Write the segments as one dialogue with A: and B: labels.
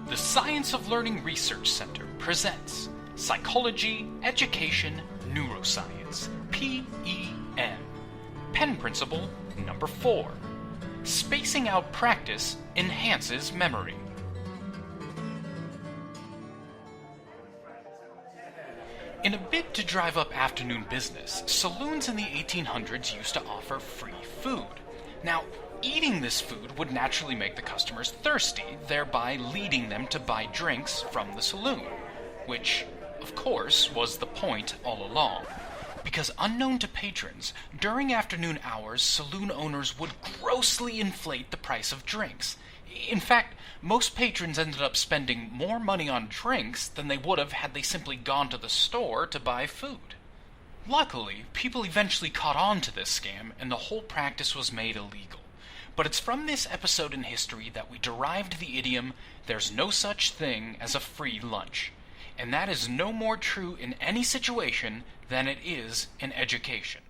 A: The Science of Learning Research Center presents Psychology, Education, Neuroscience, PEN. Pen Principle number 4. Spacing out practice enhances memory. In a bid to drive up afternoon business, saloons in the 1800s used to offer free food. Now, eating this food would naturally make the customers thirsty, thereby leading them to buy drinks from the saloon, which, of course, was the point all along. Because unknown to patrons, during afternoon hours, saloon owners would grossly inflate the price of drinks. In fact, most patrons ended up spending more money on drinks than they would have had they simply gone to the store to buy food. Luckily, people eventually caught on to this scam and the whole practice was made illegal. But it's from this episode in history that we derived the idiom, "There's no such thing as a free lunch." And that is no more true in any situation than it is in education.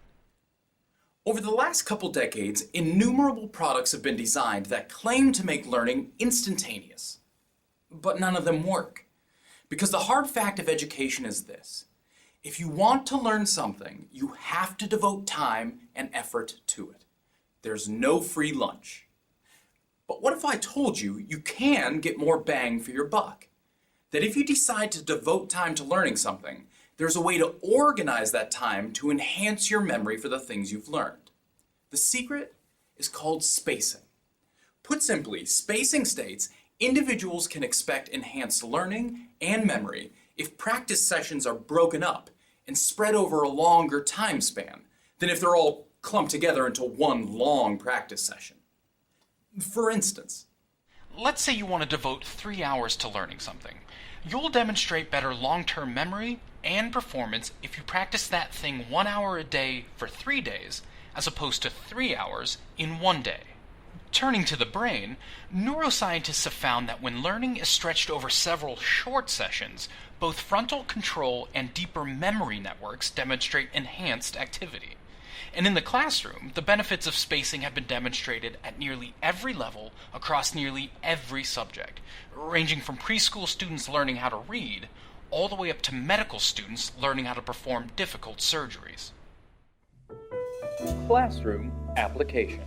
B: Over the last couple decades, innumerable products have been designed that claim to make learning instantaneous. But none of them work. Because the hard fact of education is this: if you want to learn something, you have to devote time and effort to it. There's no free lunch. But what if I told you you can get more bang for your buck? That if you decide to devote time to learning something, there's a way to organize that time to enhance your memory for the things you've learned. The secret is called spacing. Put simply, spacing states individuals can expect enhanced learning and memory if practice sessions are broken up and spread over a longer time span than if they're all clumped together into one long practice session. For instance,
A: let's say you want to devote 3 hours to learning something. You'll demonstrate better long-term memory and performance if you practice that thing 1 hour a day for 3 days, as opposed to 3 hours in 1 day. Turning to the brain, neuroscientists have found that when learning is stretched over several short sessions, both frontal control and deeper memory networks demonstrate enhanced activity. And in the classroom, the benefits of spacing have been demonstrated at nearly every level across nearly every subject, ranging from preschool students learning how to read, all the way up to medical students learning how to perform difficult surgeries.
C: Classroom application.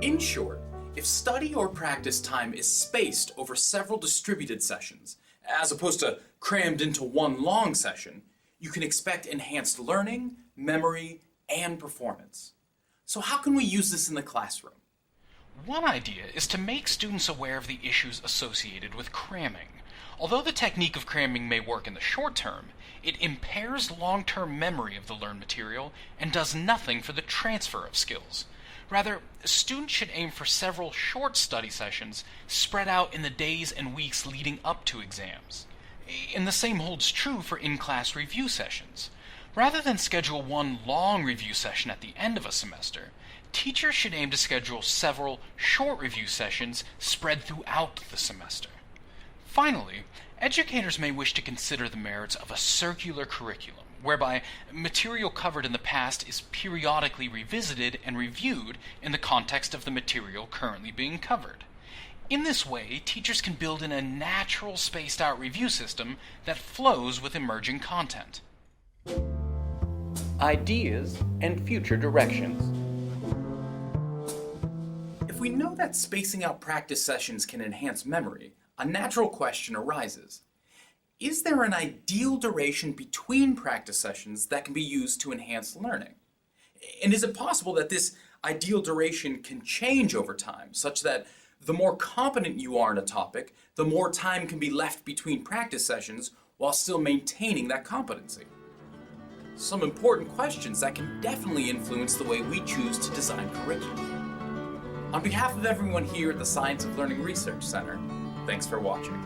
B: in short, if study or practice time is spaced over several distributed sessions, as opposed to crammed into one long session, you can expect enhanced learning, memory, and performance. So how can we use this in the classroom?
A: One idea is to make students aware of the issues associated with cramming. Although the technique of cramming may work in the short term, it impairs long-term memory of the learned material and does nothing for the transfer of skills. Rather, students should aim for several short study sessions spread out in the days and weeks leading up to exams. And the same holds true for in-class review sessions. Rather than schedule one long review session at the end of a semester, teachers should aim to schedule several short review sessions spread throughout the semester. Finally, educators may wish to consider the merits of a circular curriculum, whereby material covered in the past is periodically revisited and reviewed in the context of the material currently being covered. In this way, teachers can build in a natural spaced-out review system that flows with emerging content.
C: Ideas and future directions.
B: If we know that spacing out practice sessions can enhance memory, a natural question arises. Is there an ideal duration between practice sessions that can be used to enhance learning? And is it possible that this ideal duration can change over time, such that the more competent you are in a topic, the more time can be left between practice sessions while still maintaining that competency? Some important questions that can definitely influence the way we choose to design curriculum. On behalf of everyone here at the Science of Learning Research Center, thanks for watching.